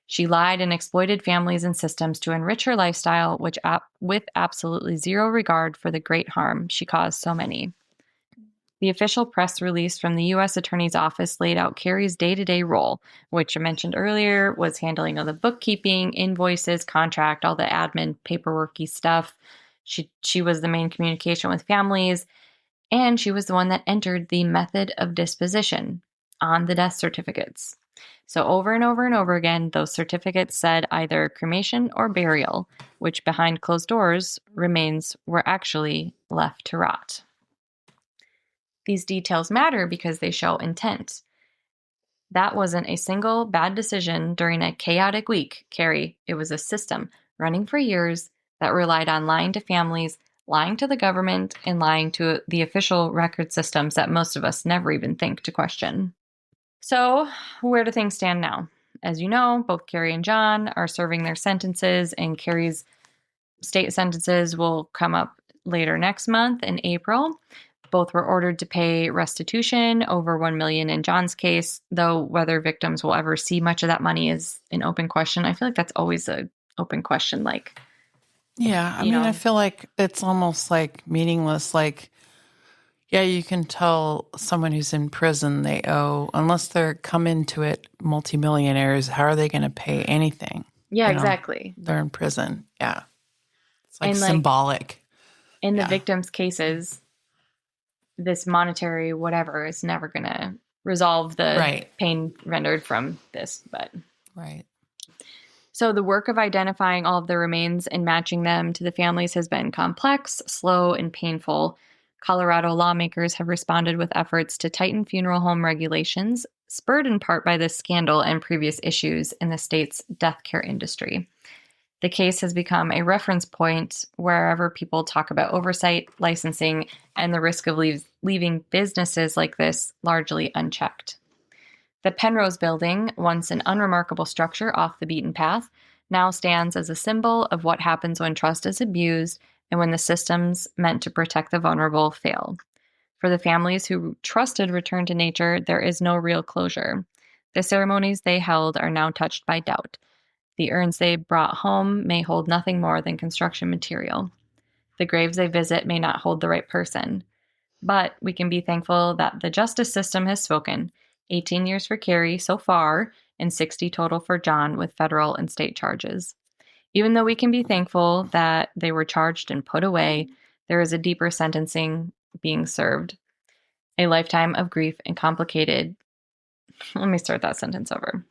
She lied and exploited families and systems to enrich her lifestyle, with absolutely zero regard for the great harm she caused so many. The official press release from the U.S. Attorney's Office laid out Carrie's day-to-day role, which I mentioned earlier was handling all the bookkeeping, invoices, contract, all the admin, paperworky stuff. She was the main communication with families, and she was the one that entered the method of disposition on the death certificates. So over and over and over again, those certificates said either cremation or burial, which behind closed doors remains were actually left to rot. These details matter because they show intent. That wasn't a single bad decision during a chaotic week, Carrie. It was a system running for years that relied on lying to families, lying to the government, and lying to the official record systems that most of us never even think to question. So, where do things stand now? As you know, both Carrie and John are serving their sentences, and Carrie's state sentences will come up later next month in April. Both were ordered to pay restitution, over $1 million in John's case, though whether victims will ever see much of that money is an open question. I feel like that's always an open question. Yeah, I mean, I feel like it's almost like meaningless. Like, yeah, you can tell someone who's in prison they owe, unless they're come into it multimillionaires, how are they going to pay anything? Yeah, exactly. They're in prison. Yeah. It's like symbolic. In the victims' cases, this monetary whatever is never going to resolve the pain rendered from this. But so the work of identifying all of the remains and matching them to the families has been complex, slow, and painful. Colorado lawmakers have responded with efforts to tighten funeral home regulations, spurred in part by this scandal and previous issues in the state's death care industry. The case has become a reference point wherever people talk about oversight, licensing, and the risk of leaving businesses like this largely unchecked. The Penrose building, once an unremarkable structure off the beaten path, now stands as a symbol of what happens when trust is abused and when the systems meant to protect the vulnerable fail. For the families who trusted return to nature, there is no real closure. The ceremonies they held are now touched by doubt. The urns they brought home may hold nothing more than construction material. The graves they visit may not hold the right person. But we can be thankful that the justice system has spoken. 18 years for Carrie so far, and 60 total for John with federal and state charges. Even though we can be thankful that they were charged and put away, there is a deeper sentencing being served. A lifetime of grief and complicated. Let me start that sentence over.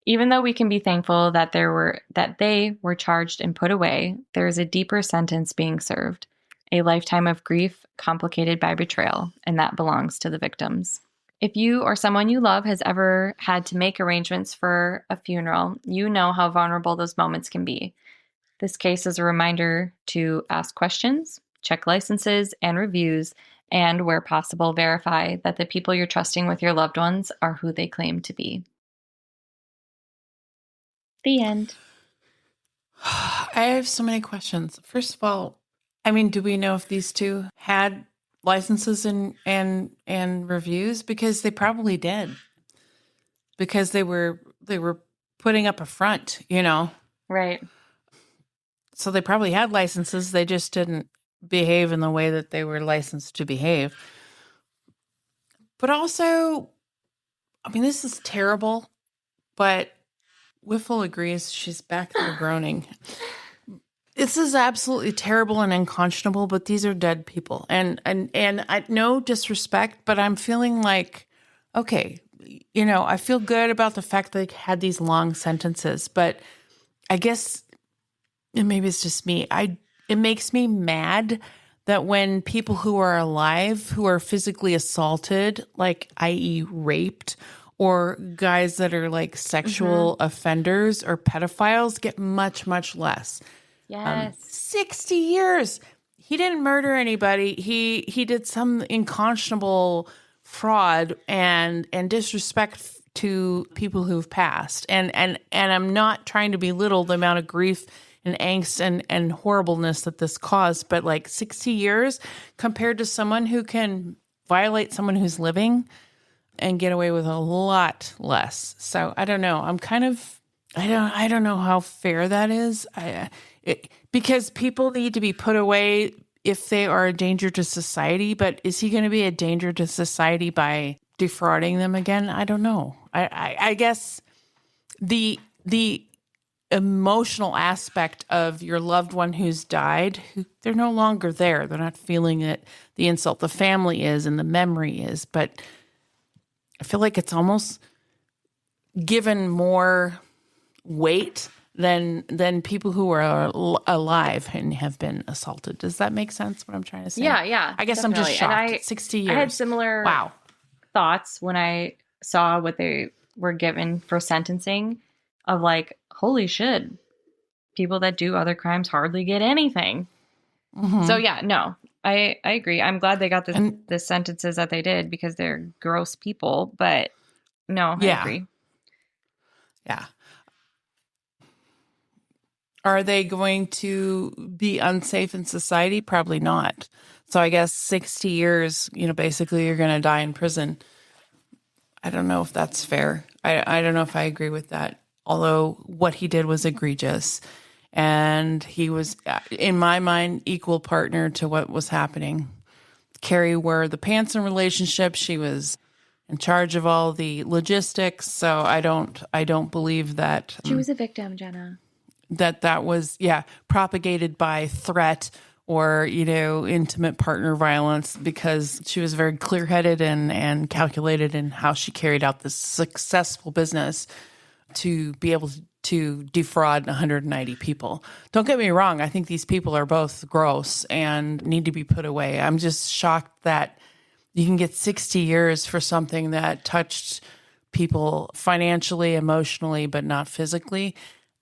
Even though we can be thankful that they were charged and put away, there is a deeper sentence being served. A lifetime of grief complicated by betrayal, and that belongs to the victims. If you or someone you love has ever had to make arrangements for a funeral, you know how vulnerable those moments can be. This case is a reminder to ask questions, check licenses and reviews, and where possible, verify that the people you're trusting with your loved ones are who they claim to be. The end. I have so many questions. First of all, I mean, do we know if these two had licenses and reviews? Because they probably did. Because they were putting up a front, you know. Right. So they probably had licenses. They just didn't behave in the way that they were licensed to behave. But also, I mean, this is terrible, but Whiffle agrees. She's back there groaning. This is absolutely terrible and unconscionable, but these are dead people. And I no disrespect, but I'm feeling like, okay, you know, I feel good about the fact that they had these long sentences, but I guess, and maybe it's just me, it makes me mad that when people who are alive, who are physically assaulted, like i.e. raped, or guys that are like sexual offenders or pedophiles get much, much less. Yes. 60 years. He didn't murder anybody. He did some unconscionable fraud and disrespect to people who've passed. And I'm not trying to belittle the amount of grief and angst and horribleness that this caused, but like 60 years compared to someone who can violate someone who's living and get away with a lot less. So I don't know. I don't know how fair that is. Because people need to be put away if they are a danger to society, but is he going to be a danger to society by defrauding them again? I don't know. I guess the emotional aspect of your loved one who's died, they're no longer there. They're not feeling it. The insult, the family is, and the memory is, but I feel like it's almost given more weight than people who are alive and have been assaulted. Does that make sense, what I'm trying to say? Yeah. I guess definitely. I'm just shocked. And 60 years. I had similar thoughts when I saw what they were given for sentencing of like, holy shit, people that do other crimes hardly get anything. So yeah, no, I agree. I'm glad they got the sentences that they did because they're gross people, but no, I agree. Yeah. Are they going to be unsafe in society? Probably not. So I guess 60 years, you know, basically you're going to die in prison. I don't know if that's fair. I don't know if I agree with that. Although what he did was egregious. And he was, in my mind, equal partner to what was happening. Carrie wore the pants in relationship. She was in charge of all the logistics. So I don't believe that. She was a victim, Jenna. That was, propagated by threat or, you know, intimate partner violence, because she was very clear-headed and calculated in how she carried out this successful business to be able to defraud 190 people. Don't get me wrong. I think these people are both gross and need to be put away. I'm just shocked that you can get 60 years for something that touched people financially, emotionally, but not physically.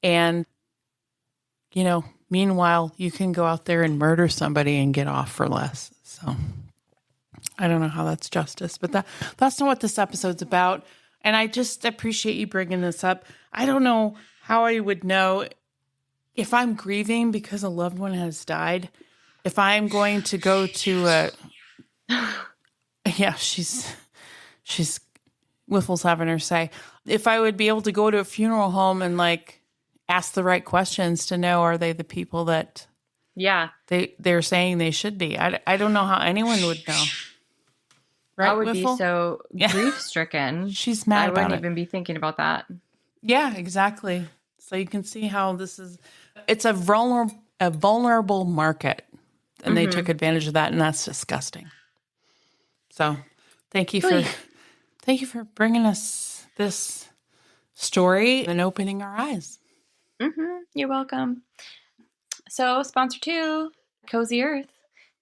And you know, meanwhile, you can go out there and murder somebody and get off for less. So I don't know how that's justice, but that's not what this episode's about. And I just appreciate you bringing this up. I don't know how I would know if I'm grieving because a loved one has died, if I'm going to go to she's Whiffle's having her say, if I would be able to go to a funeral home and like ask the right questions to know, are they the people that Yeah. They're saying they should be. I don't know how anyone would know. Right, I would be Wiffle? so grief-stricken. She's mad I about wouldn't it. even be thinking about that. Yeah, exactly. So you can see how it's a vulnerable market, and they took advantage of that, and that's disgusting. So thank you for bringing us this story and opening our eyes. You're welcome. So, sponsor 2, Cozy Earth.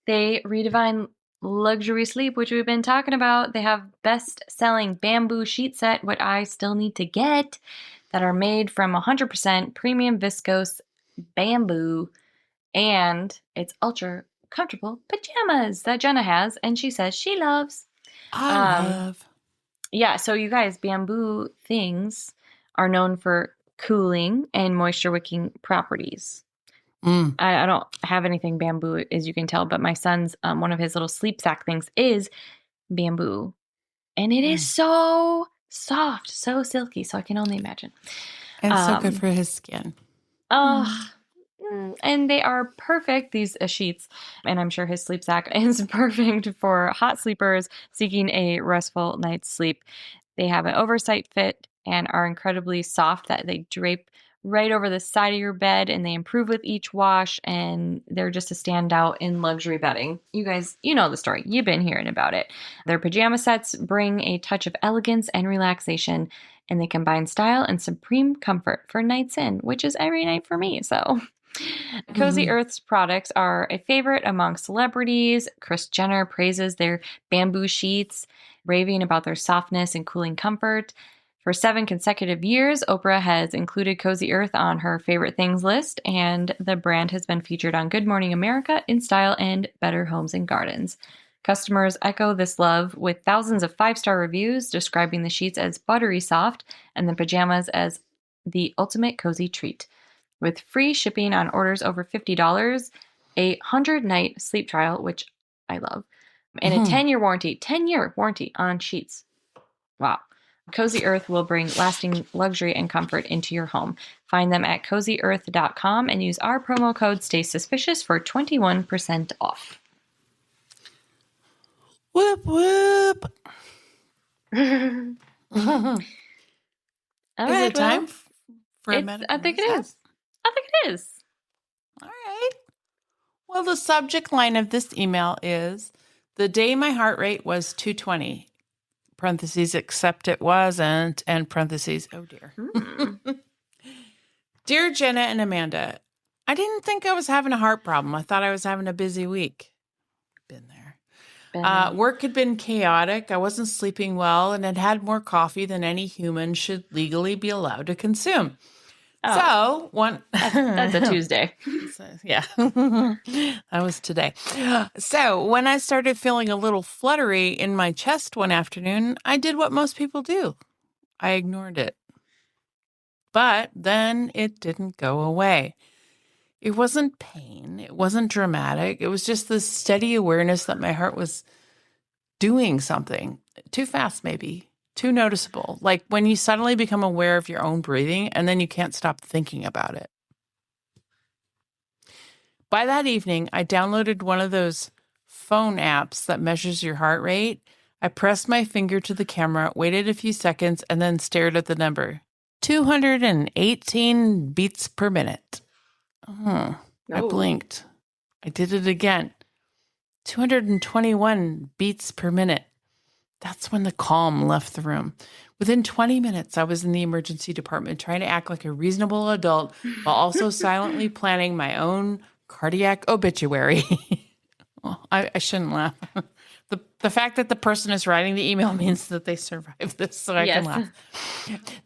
They redefine luxury sleep, which we've been talking about. They have best-selling bamboo sheet set, what I still need to get, that are made from 100% premium viscose bamboo, and it's ultra comfortable pajamas that Jenna has, and she says she loves. I love. Yeah, so you guys, bamboo things are known for cooling and moisture wicking properties. I don't have anything bamboo, as you can tell, but my son's, one of his little sleep sack things is bamboo. And it is so soft, so silky, so I can only imagine. And so good for his skin. And they are perfect, these sheets. And I'm sure his sleep sack is perfect for hot sleepers seeking a restful night's sleep. They have an oversight fit and are incredibly soft that they drape right over the side of your bed, and they improve with each wash, and they're just a standout in luxury bedding. You guys, you know the story. You've been hearing about it. Their pajama sets bring a touch of elegance and relaxation, and they combine style and supreme comfort for nights in, which is every night for me, so... Cozy Earth's products are a favorite among celebrities. Kris Jenner praises their bamboo sheets, raving about their softness and cooling comfort. For 7 consecutive years, Oprah has included Cozy Earth on her favorite things list, and the brand has been featured on Good Morning America, In Style, and Better Homes and Gardens. Customers echo this love with thousands of 5-star reviews describing the sheets as buttery soft and the pajamas as the ultimate cozy treat. With free shipping on orders over $50, a 100-night sleep trial, which I love, and a 10-year warranty on sheets. Wow. Cozy Earth will bring lasting luxury and comfort into your home. Find them at cozyearth.com and use our promo code STAYSUSPICIOUS for 21% off. Whoop, whoop. All Is it time for a minute? I think it is. All right. Well, the subject line of this email is, the day my heart rate was 220, parentheses, except it wasn't, and parentheses, oh dear. Dear Jenna and Amanda, I didn't think I was having a heart problem. I thought I was having a busy week. Been there. Work had been chaotic. I wasn't sleeping well and had had more coffee than any human should legally be allowed to consume. So that's a Tuesday. Yeah, that was today. So when I started feeling a little fluttery in my chest one afternoon, I did what most people do. I ignored it. But then it didn't go away. It wasn't pain. It wasn't dramatic. It was just this steady awareness that my heart was doing something too fast, maybe. Too noticeable, like when you suddenly become aware of your own breathing and then you can't stop thinking about it. By that evening, I downloaded one of those phone apps that measures your heart rate. I pressed my finger to the camera, waited a few seconds, and then stared at the number. 218 beats per minute. I blinked. I did it again. 221 beats per minute. That's when the calm left the room. Within 20 minutes, I was in the emergency department trying to act like a reasonable adult while also silently planning my own cardiac obituary. Well, I shouldn't laugh. The fact that the person is writing the email means that they survived this, so I can laugh.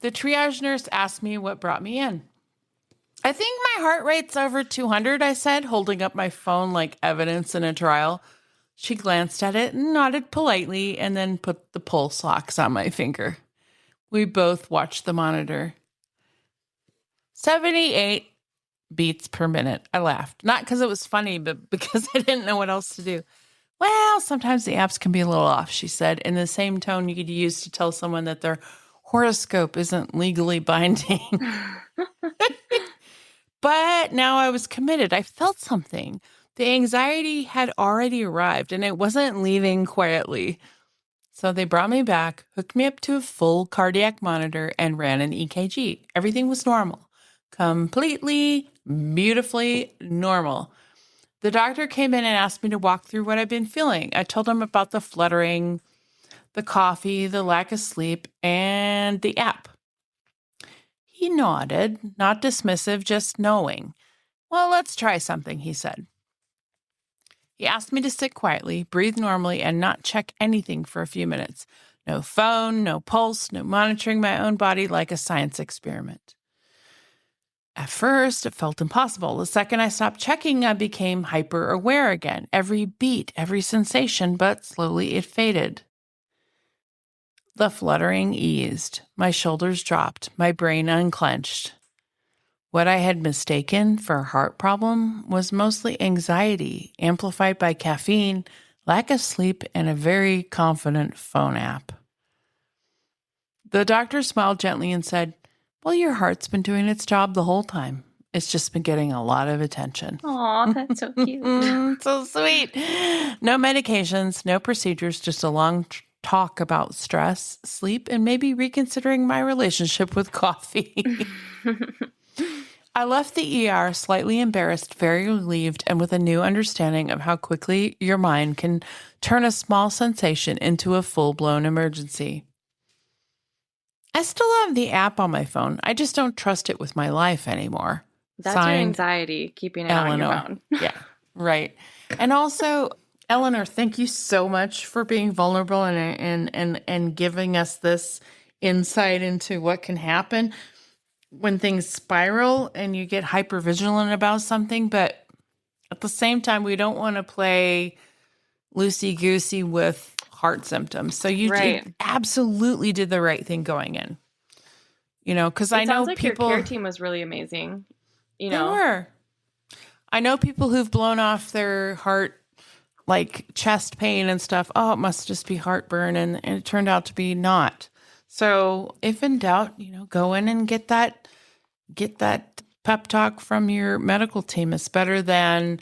The triage nurse asked me what brought me in. I think my heart rate's over 200, I said, holding up my phone like evidence in a trial. She glanced at it and nodded politely and then put the pulse ox on my finger. We both watched the monitor. 78 beats per minute. I laughed. Not because it was funny, but because I didn't know what else to do. Well, sometimes the apps can be a little off, she said, in the same tone you could use to tell someone that their horoscope isn't legally binding. But now I was committed. I felt something. The anxiety had already arrived and it wasn't leaving quietly. So they brought me back, hooked me up to a full cardiac monitor, and ran an EKG. Everything was normal. Completely, beautifully normal. The doctor came in and asked me to walk through what I've been feeling. I told him about the fluttering, the coffee, the lack of sleep, and the app. He nodded, not dismissive, just knowing. Well, let's try something, he said. He asked me to sit quietly, breathe normally, and not check anything for a few minutes. No phone, no pulse, no monitoring my own body like a science experiment. At first, it felt impossible. The second I stopped checking, I became hyper-aware again. Every beat, every sensation, but slowly it faded. The fluttering eased. My shoulders dropped. My brain unclenched. What I had mistaken for a heart problem was mostly anxiety, amplified by caffeine, lack of sleep, and a very confident phone app. The doctor smiled gently and said, well, your heart's been doing its job the whole time. It's just been getting a lot of attention. Aw, that's so cute. So sweet. No medications, no procedures, just a long talk about stress, sleep, and maybe reconsidering my relationship with coffee. I left the ER slightly embarrassed, very relieved, and with a new understanding of how quickly your mind can turn a small sensation into a full-blown emergency. I still have the app on my phone. I just don't trust it with my life anymore. That's Signed, your anxiety keeping it on your phone. Yeah, right. And also, Eleanor, thank you so much for being vulnerable and giving us this insight into what can happen when things spiral and you get hypervigilant about something. But at the same time, we don't want to play loosey-goosey with heart symptoms. So you absolutely did the right thing going in. Because I know sounds like people. Your care team was really amazing. They were. I know people who've blown off their heart, like chest pain and stuff. Oh, it must just be heartburn, and it turned out to be not. So if in doubt, go in and get that pep talk from your medical team. It's better than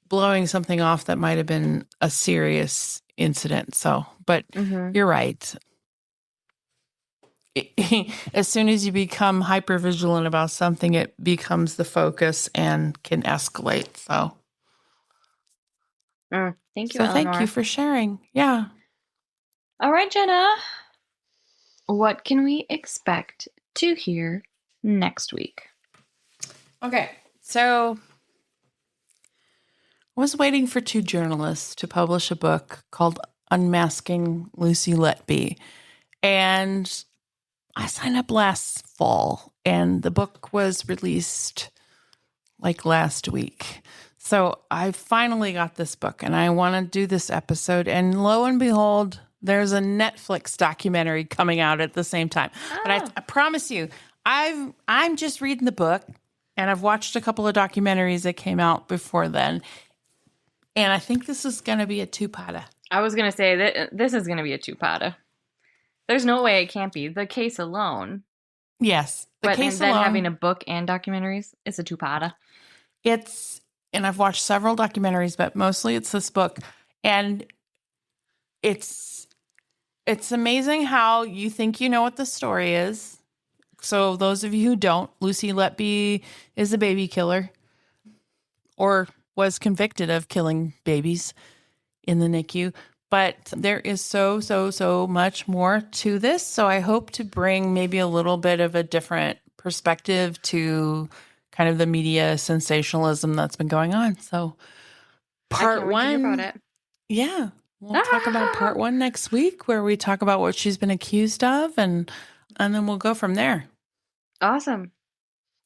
blowing something off that might have been a serious incident. So, but you're right. As soon as you become hypervigilant about something, it becomes the focus and can escalate. So, thank you, Eleanor. Thank you for sharing. Yeah. All right, Jenna. What can we expect to hear next week? Okay, so I was waiting for two journalists to publish a book called Unmasking Lucy Letby. And I signed up last fall, and the book was released like last week. So I finally got this book, and I want to do this episode. And lo and behold, there's a Netflix documentary coming out at the same time. Oh. But I promise you, I'm just reading the book, and I've watched a couple of documentaries that came out before then. And I think this is going to be a two-parter. I was going to say that this is going to be a two-parter. There's no way it can't be. The case alone. Yes. But then having a book and documentaries, it's a two-parter. And I've watched several documentaries, but mostly it's this book. And it's amazing how you think you know what the story is. So those of you who don't, Lucy Letby is a baby killer, or was convicted of killing babies in the NICU. But there is so much more to this. So I hope to bring maybe a little bit of a different perspective to kind of the media sensationalism that's been going on. So part one. I can't wait to hear about it. Yeah. We'll talk about part one next week, where we talk about what she's been accused of, and then we'll go from there. Awesome.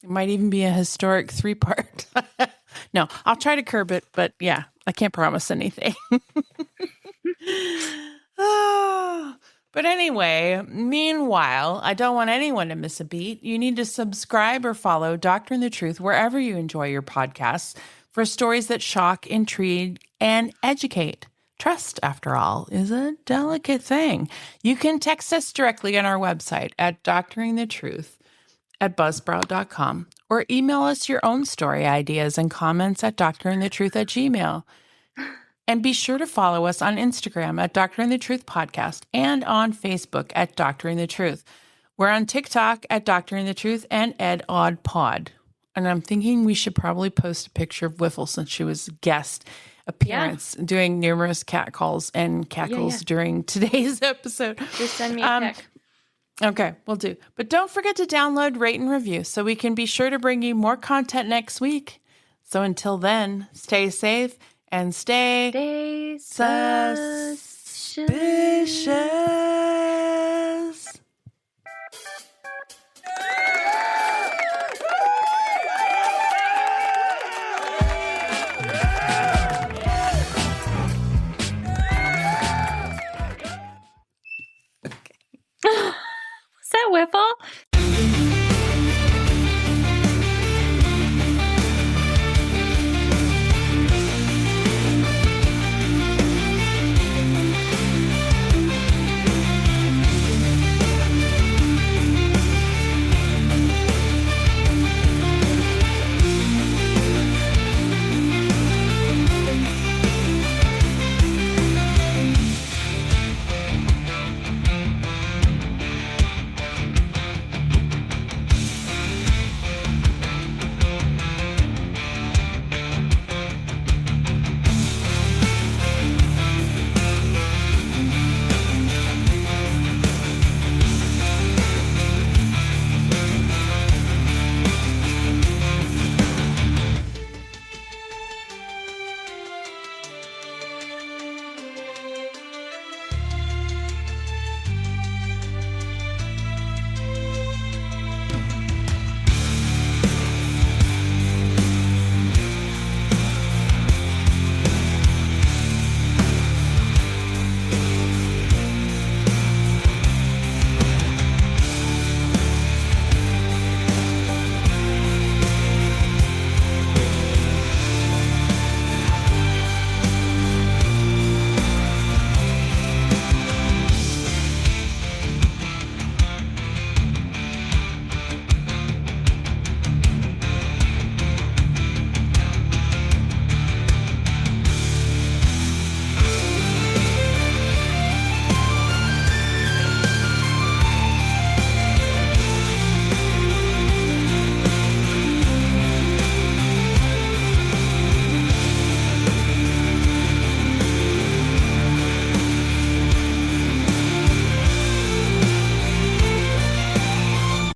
It might even be a historic 3-part. No, I'll try to curb it, but yeah, I can't promise anything. But anyway, meanwhile, I don't want anyone to miss a beat. You need to subscribe or follow Doctor and the Truth wherever you enjoy your podcasts for stories that shock, intrigue, and educate. Trust, after all, is a delicate thing. You can text us directly on our website at doctoringthetruth@buzzsprout.com, or email us your own story ideas and comments at doctoringthetruth@gmail.com. And be sure to follow us on Instagram at Doctoring the Truth Podcast and on Facebook at Doctoring the Truth. We're on TikTok at Doctoring the Truth and EdOddPod. And I'm thinking we should probably post a picture of Wiffle since she was a guest appearance doing numerous cat calls and cackles during today's episode. Just send me a pic. Okay, we'll do. But don't forget to download, rate, and review so we can be sure to bring you more content next week. So until then, stay safe and stay suspicious. Was that Whipple?